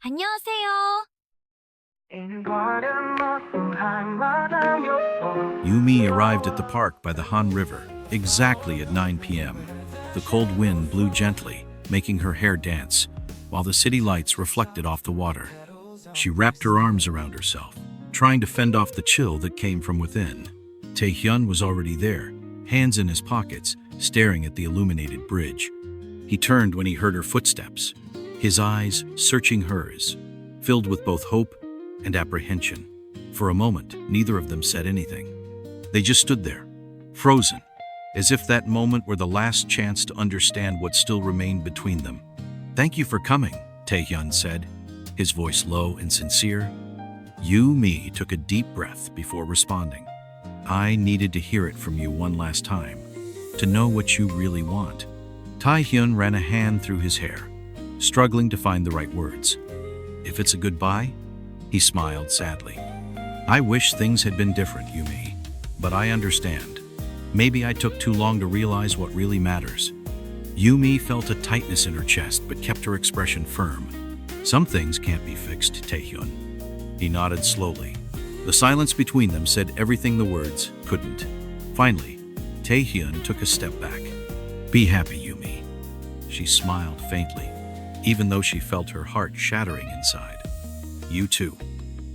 안녕하세요. Yumi arrived at the park by the Han River exactly at 9 p.m. The cold wind blew gently, making her hair dance, while the city lights reflected off the water. She wrapped her arms around herself, trying to fend off the chill that came from within. Tae-hyun was already there, hands in his pockets, staring at the illuminated bridge. He turned when he heard her footsteps, his eyes searching hers, filled with both hope and apprehension. For a moment, neither of them said anything. They just stood there, frozen, as if that moment were the last chance to understand what still remained between them. "Thank you for coming," Tae-hyun said, his voice low and sincere. Yu-mi took a deep breath before responding. "I needed to hear it from you one last time, to know what you really want." Tae-hyun ran a hand through his hair, struggling to find the right words. "If it's a goodbye?" He smiled sadly. "I wish things had been different, Yumi, but I understand. Maybe I took too long to realize what really matters." Yumi felt a tightness in her chest but kept her expression firm. "Some things can't be fixed, Tae-hyun." He nodded slowly. The silence between them said everything the words couldn't. Finally, Tae-hyun took a step back. "Be happy, Yumi." She smiled faintly, even though she felt her heart shattering inside. "You too."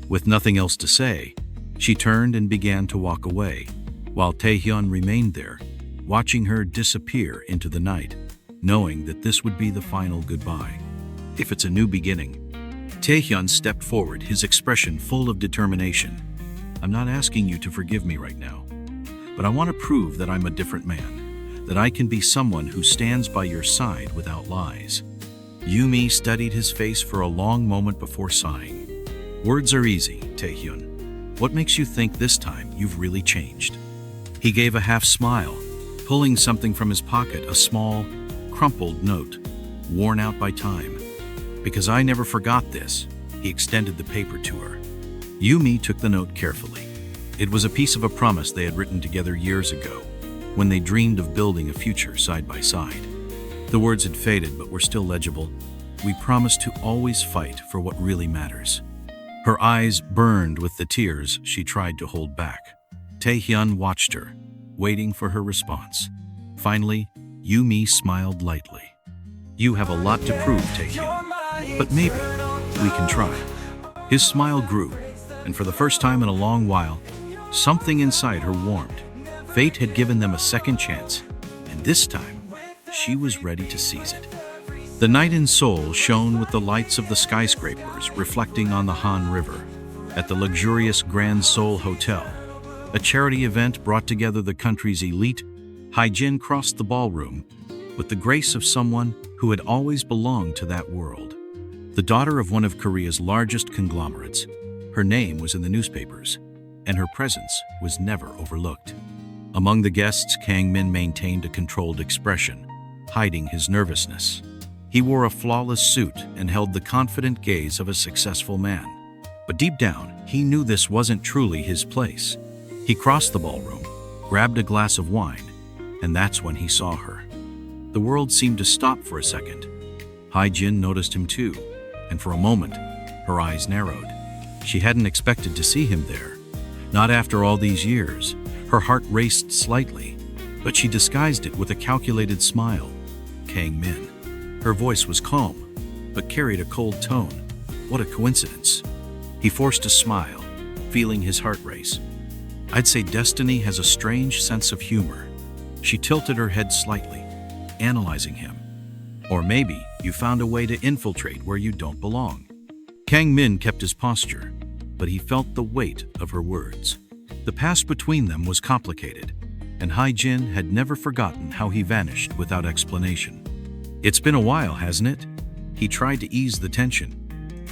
With nothing else to say, she turned and began to walk away, while Tae-hyun remained there, watching her disappear into the night, knowing that this would be the final goodbye. If it's a new beginning. Tae-hyun stepped forward, his expression full of determination. "I'm not asking you to forgive me right now, but I want to prove that I'm a different man, that I can be someone who stands by your side without lies." Yumi studied his face for a long moment before sighing. "Words are easy, Tae-hyun. What makes you think this time you've really changed?" He gave a half smile, pulling something from his pocket, a small, crumpled note, worn out by time. "Because I never forgot this." He extended the paper to her. Yumi took the note carefully. It was a piece of a promise they had written together years ago, when they dreamed of building a future side by side. The words had faded but were still legible. "We promise to always fight for what really matters." Her eyes burned with the tears she tried to hold back. Tae-hyun watched her, waiting for her response. Finally, Yumi smiled lightly. "You have a lot to prove, Tae-hyun, but maybe we can try." His smile grew, and for the first time in a long while, something inside her warmed. Fate had given them a second chance, and this time, she was ready to seize it. The night in Seoul shone with the lights of the skyscrapers reflecting on the Han River. At the luxurious Grand Seoul Hotel, a charity event brought together the country's elite, Hae-jin crossed the ballroom with the grace of someone who had always belonged to that world. The daughter of one of Korea's largest conglomerates, her name was in the newspapers, and her presence was never overlooked. Among the guests, Kang Min maintained a controlled expression, hiding his nervousness. He wore a flawless suit and held the confident gaze of a successful man. But deep down, he knew this wasn't truly his place. He crossed the ballroom, grabbed a glass of wine, and that's when he saw her. The world seemed to stop for a second. Hae-jin noticed him too, and for a moment, her eyes narrowed. She hadn't expected to see him there. Not after all these years. Her heart raced slightly, but she disguised it with a calculated smile. "Kang Min." Her voice was calm, but carried a cold tone. What a coincidence. He forced a smile, feeling his heart race. "I'd say destiny has a strange sense of humor." She tilted her head slightly, analyzing him. "Or maybe you found a way to infiltrate where you don't belong." Kang Min kept his posture, but he felt the weight of her words. The past between them was complicated, and Hae-jin had never forgotten how he vanished without explanation. "It's been a while, hasn't it?" He tried to ease the tension.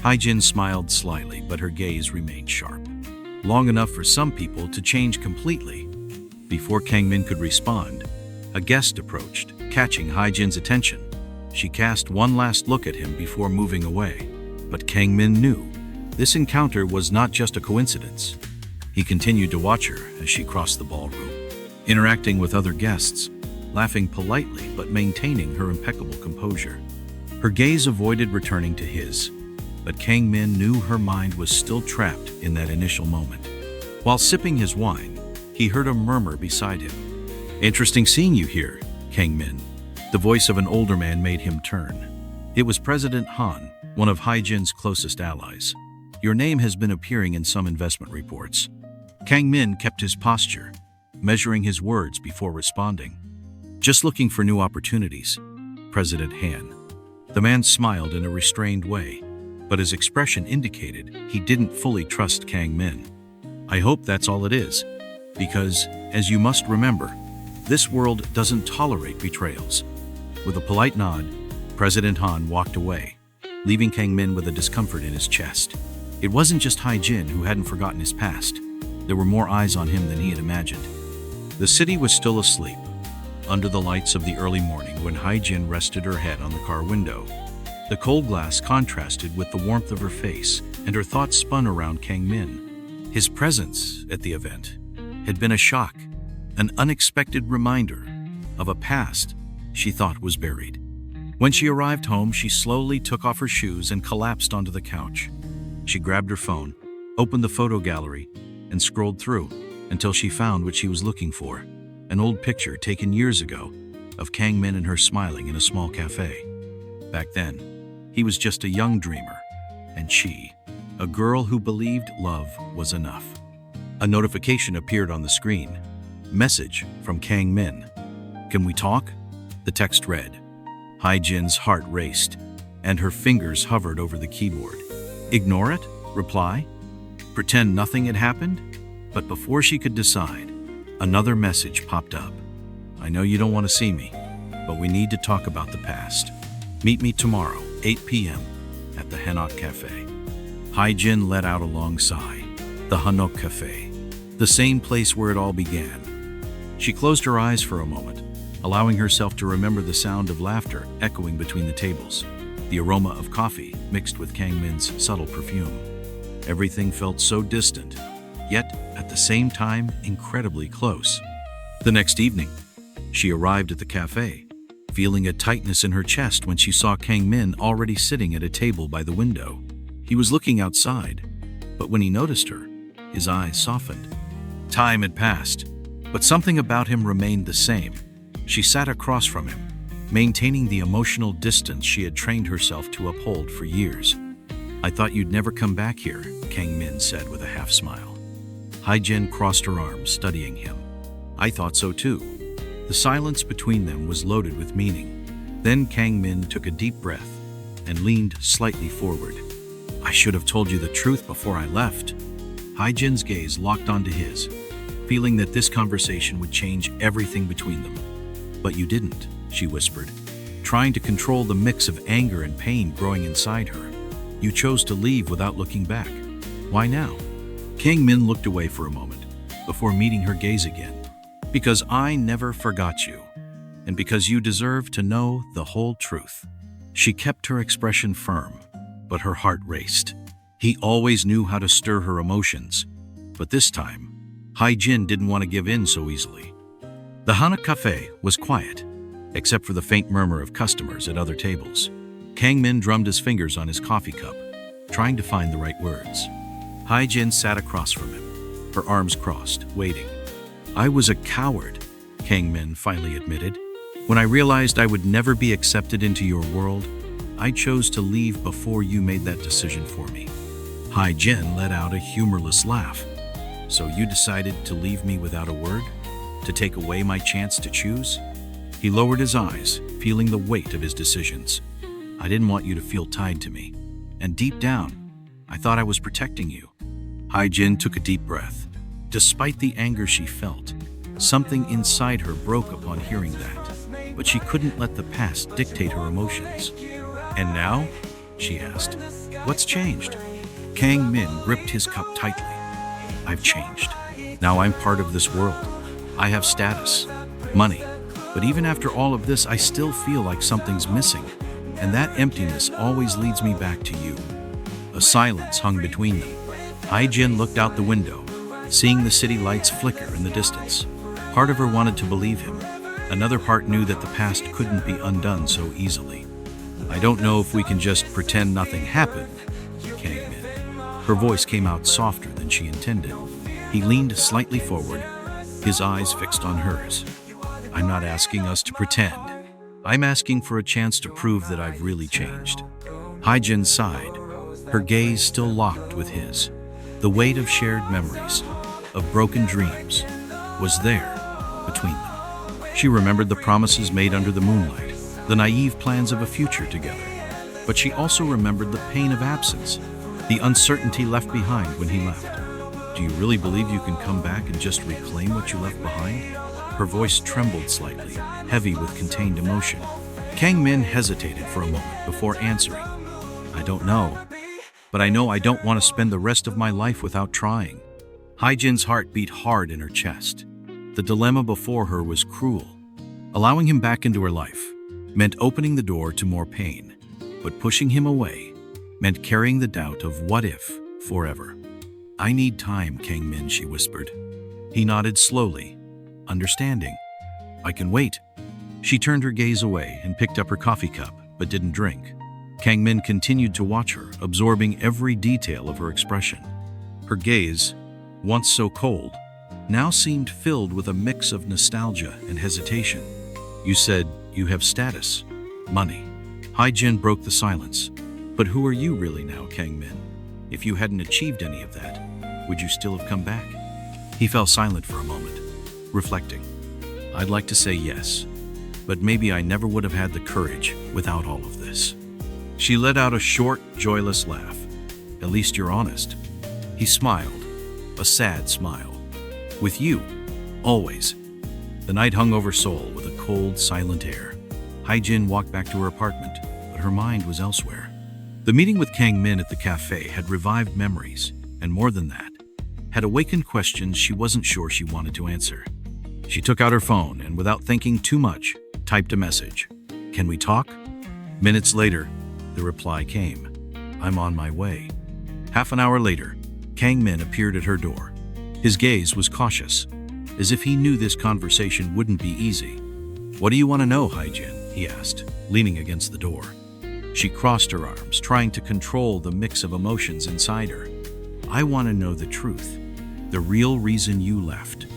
Hae-jin smiled slyly, but her gaze remained sharp. Long enough for some people to change completely. Before Kang Min could respond, a guest approached, catching Hae-jin's attention. She cast one last look at him before moving away. But Kang Min knew this encounter was not just a coincidence. He continued to watch her as she crossed the ballroom, interacting with other guests, laughing politely but maintaining her impeccable composure. Her gaze avoided returning to his, but Kang Min knew her mind was still trapped in that initial moment. While sipping his wine, he heard a murmur beside him. "Interesting seeing you here, Kang Min." The voice of an older man made him turn. It was President Han, one of Hai-jin's closest allies. "Your name has been appearing in some investment reports." Kang Min kept his posture, measuring his words before responding. "Just looking for new opportunities, President Han." The man smiled in a restrained way, but his expression indicated he didn't fully trust Kang Min. "I hope that's all it is, because, as you must remember, this world doesn't tolerate betrayals." With a polite nod, President Han walked away, leaving Kang Min with a discomfort in his chest. It wasn't just Hai-jin who hadn't forgotten his past. There were more eyes on him than he had imagined. The city was still asleep, under the lights of the early morning when Hai-jin rested her head on the car window. The cold glass contrasted with the warmth of her face, and her thoughts spun around Kang Min. His presence at the event had been a shock, an unexpected reminder of a past she thought was buried. When she arrived home, she slowly took off her shoes and collapsed onto the couch. She grabbed her phone, opened the photo gallery, and scrolled through until she found what she was looking for, an old picture taken years ago of Kang Min and her smiling in a small cafe. Back then, he was just a young dreamer, and she, a girl who believed love was enough. A notification appeared on the screen. Message from Kang Min. "Can we talk?" The text read. Hai-jin's heart raced, and her fingers hovered over the keyboard. "Ignore it? Reply? Pretend nothing had happened?" But before she could decide, another message popped up. "I know you don't want to see me, but we need to talk about the past. Meet me tomorrow, 8 p.m., at the Hanok Cafe." Hai-jin let out a long sigh. The Hanok Cafe, the same place where it all began. She closed her eyes for a moment, allowing herself to remember the sound of laughter echoing between the tables, the aroma of coffee mixed with Kang Min's subtle perfume. Everything felt so distant, yet at the same time incredibly close. The next evening, she arrived at the cafe, feeling a tightness in her chest when she saw Kang Min already sitting at a table by the window. He was looking outside, but when he noticed her, his eyes softened. Time had passed, but something about him remained the same. She sat across from him, maintaining the emotional distance she had trained herself to uphold for years. "I thought you'd never come back here," Kang Min said with a half smile. Hai-jin crossed her arms, studying him. "I thought so too." The silence between them was loaded with meaning. Then Kang Min took a deep breath and leaned slightly forward. "I should have told you the truth before I left." Hai-jin's gaze locked onto his, feeling that this conversation would change everything between them. "But you didn't," she whispered, trying to control the mix of anger and pain growing inside her. "You chose to leave without looking back. Why now?" Kang Min looked away for a moment, before meeting her gaze again. "Because I never forgot you, and because you deserve to know the whole truth." She kept her expression firm, but her heart raced. He always knew how to stir her emotions, but this time, Hai-jin didn't want to give in so easily. The Hanok Cafe was quiet, except for the faint murmur of customers at other tables. Kang Min drummed his fingers on his coffee cup, trying to find the right words. Hai-jin sat across from him, her arms crossed, waiting. "I was a coward," Kang Min finally admitted. "When I realized I would never be accepted into your world, I chose to leave before you made that decision for me." Hai-jin let out a humorless laugh. "So you decided to leave me without a word? To take away my chance to choose?" He lowered his eyes, feeling the weight of his decisions. "I didn't want you to feel tied to me. And deep down, I thought I was protecting you." Hai-jin took a deep breath. Despite the anger she felt, something inside her broke upon hearing that, but she couldn't let the past dictate her emotions. "And now?" she asked. "What's changed?" Kang Min gripped his cup tightly. "I've changed. Now I'm part of this world. I have status, money, but even after all of this, I still feel like something's missing, and that emptiness always leads me back to you." A silence hung between them. Hai-jin looked out the window, seeing the city lights flicker in the distance. Part of her wanted to believe him. Another part knew that the past couldn't be undone so easily. I don't know if we can just pretend nothing happened, Kang Min. Her voice came out softer than she intended. He leaned slightly forward, his eyes fixed on hers. I'm not asking us to pretend. I'm asking for a chance to prove that I've really changed. Haijin sighed, her gaze still locked with his. The weight of shared memories, of broken dreams, was there between them. She remembered the promises made under the moonlight, the naive plans of a future together. But she also remembered the pain of absence, the uncertainty left behind when he left. Do you really believe you can come back and just reclaim what you left behind? Her voice trembled slightly, heavy with contained emotion. Kang Min hesitated for a moment before answering. I don't know, but I know I don't want to spend the rest of my life without trying. Haijin's heart beat hard in her chest. The dilemma before her was cruel. Allowing him back into her life meant opening the door to more pain, but pushing him away meant carrying the doubt of what if forever. I need time, Kang Min, she whispered. He nodded slowly, understanding. I can wait. She turned her gaze away and picked up her coffee cup, but didn't drink. Kang Min continued to watch her, absorbing every detail of her expression. Her gaze, once so cold, now seemed filled with a mix of nostalgia and hesitation. You said you have status, money. Haijin broke the silence. But who are you really now, Kang Min? If you hadn't achieved any of that, would you still have come back? He fell silent for a moment, reflecting. I'd like to say yes, but maybe I never would have had the courage without all of this. She let out a short, joyless laugh. At least you're honest. He smiled, a sad smile. With you, always. The night hung over Seoul with a cold, silent air. Haijin walked back to her apartment, but her mind was elsewhere. The meeting with Kang Min at the cafe had revived memories, and more than that, had awakened questions she wasn't sure she wanted to answer. She took out her phone and, without thinking too much, typed a message. Can we talk? Minutes later, the reply came. I'm on my way. Half an hour later, Kang Min appeared at her door. His gaze was cautious, as if he knew this conversation wouldn't be easy. What do you want to know, Haijin? He asked, leaning against the door. She crossed her arms, trying to control the mix of emotions inside her. I want to know the truth, the real reason you left.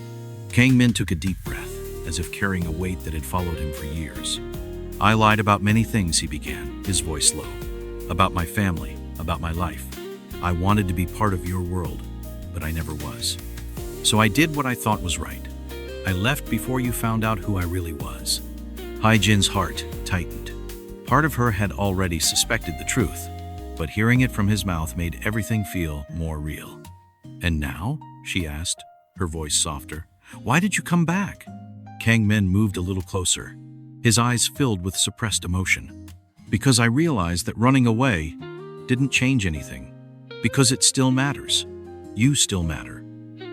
Kang Min took a deep breath, as if carrying a weight that had followed him for years. I lied about many things, he began, his voice low. About my family, about my life. I wanted to be part of your world, but I never was. So I did what I thought was right. I left before you found out who I really was. Haijin's heart tightened. Part of her had already suspected the truth, but hearing it from his mouth made everything feel more real. And now? She asked, her voice softer. Why did you come back? Kang Min moved a little closer, his eyes filled with suppressed emotion. Because I realized that running away didn't change anything. Because it still matters. You still matter.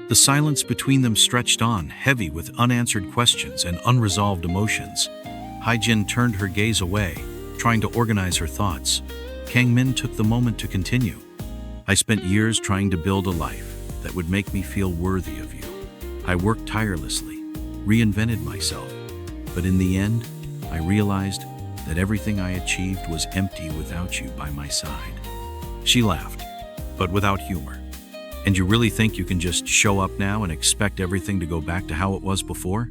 The silence between them stretched on, heavy with unanswered questions and unresolved emotions. Haijin turned her gaze away, trying to organize her thoughts. Kang Min took the moment to continue. I spent years trying to build a life that would make me feel worthy of you. I worked tirelessly, reinvented myself, but in the end, I realized that everything I achieved was empty without you by my side. She laughed, but without humor. And you really think you can just show up now and expect everything to go back to how it was before?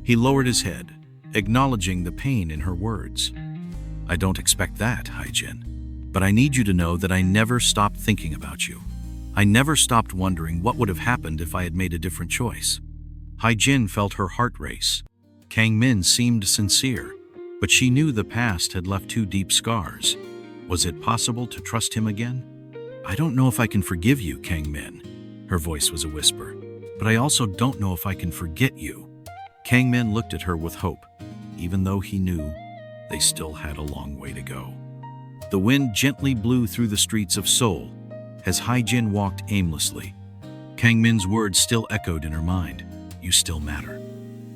He lowered his head, acknowledging the pain in her words. I don't expect that, Haijin. But I need you to know that I never stopped thinking about you. I never stopped wondering what would have happened if I had made a different choice. Haijin felt her heart race. Kang Min seemed sincere, but she knew the past had left too deep scars. Was it possible to trust him again? I don't know if I can forgive you, Kang Min. Her voice was a whisper. But I also don't know if I can forget you. Kang Min looked at her with hope, even though he knew they still had a long way to go. The wind gently blew through the streets of Seoul as Haijin walked aimlessly. Kang Min's words still echoed in her mind. You still matter.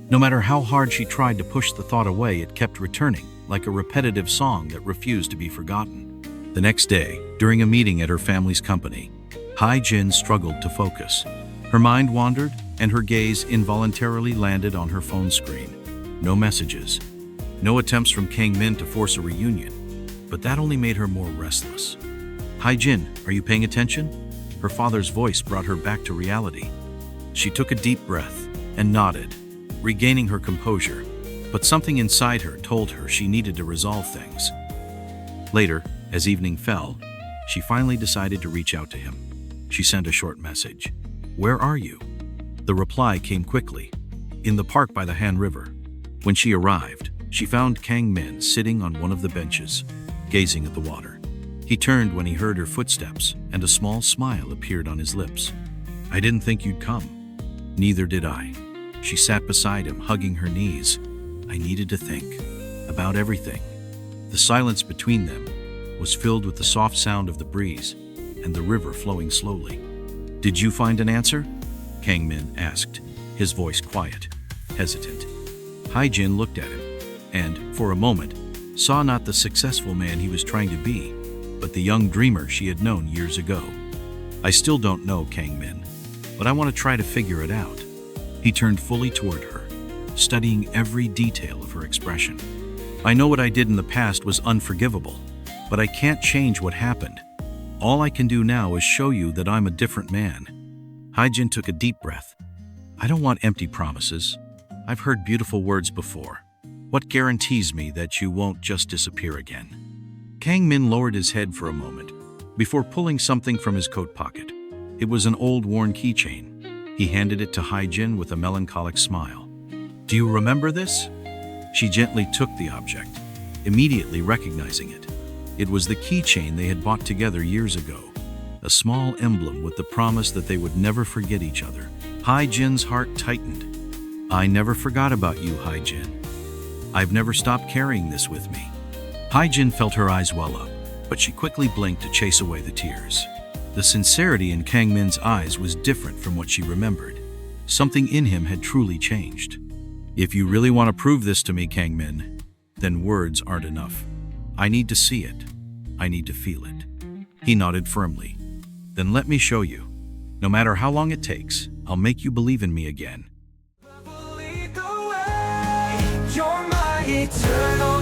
No matter how hard she tried to push the thought away, it kept returning, like a repetitive song that refused to be forgotten. The next day, during a meeting at her family's company, Haijin struggled to focus. Her mind wandered, and her gaze involuntarily landed on her phone screen. No messages. No attempts from Kang Min to force a reunion. but that only made her more restless. Hai-jin, are you paying attention? Her father's voice brought her back to reality. She took a deep breath and nodded, regaining her composure, but something inside her told her she needed to resolve things. Later, as evening fell, she finally decided to reach out to him. She sent a short message. "Where are you?" The reply came quickly. "In the park by the Han River." When she arrived, she found Kang Min sitting on one of the benches, gazing at the water. He turned when he heard her footsteps, and a small smile appeared on his lips. "I didn't think you'd come." "Neither did I." She sat beside him, hugging her knees. "I needed to think about everything." The silence between them was filled with the soft sound of the breeze and the river flowing slowly. "Did you find an answer?" Kang Min asked, his voice quiet, hesitant. Hai-jin looked at him, and, for a moment, saw not the successful man he was trying to be, but the young dreamer she had known years ago. "I still don't know, Kang Min, but I want to try to figure it out." He turned fully toward her, studying every detail of her expression. "I know what I did in the past was unforgivable, but I can't change what happened. All I can do now is show you that I'm a different man." Hai-jin took a deep breath. "I don't want empty promises. I've heard beautiful words before. What guarantees me that you won't just disappear again?" Kang Min lowered his head for a moment, before pulling something from his coat pocket. It was an old worn keychain. He handed it to Hai-jin with a melancholic smile. "Do you remember this?" She gently took the object, immediately recognizing it. It was the keychain they had bought together years ago, a small emblem with the promise that they would never forget each other. Hai-jin's heart tightened. "I never forgot about you, Hai-jin. I've never stopped carrying this with me." Hai-jin felt her eyes well up, but she quickly blinked to chase away the tears. The sincerity in Kang Min's eyes was different from what she remembered. Something in him had truly changed. "If you really want to prove this to me, Kang Min, then words aren't enough. I need to see it. I need to feel it." He nodded firmly. "Then let me show you. No matter how long it takes, I'll make you believe in me again." You're my eternal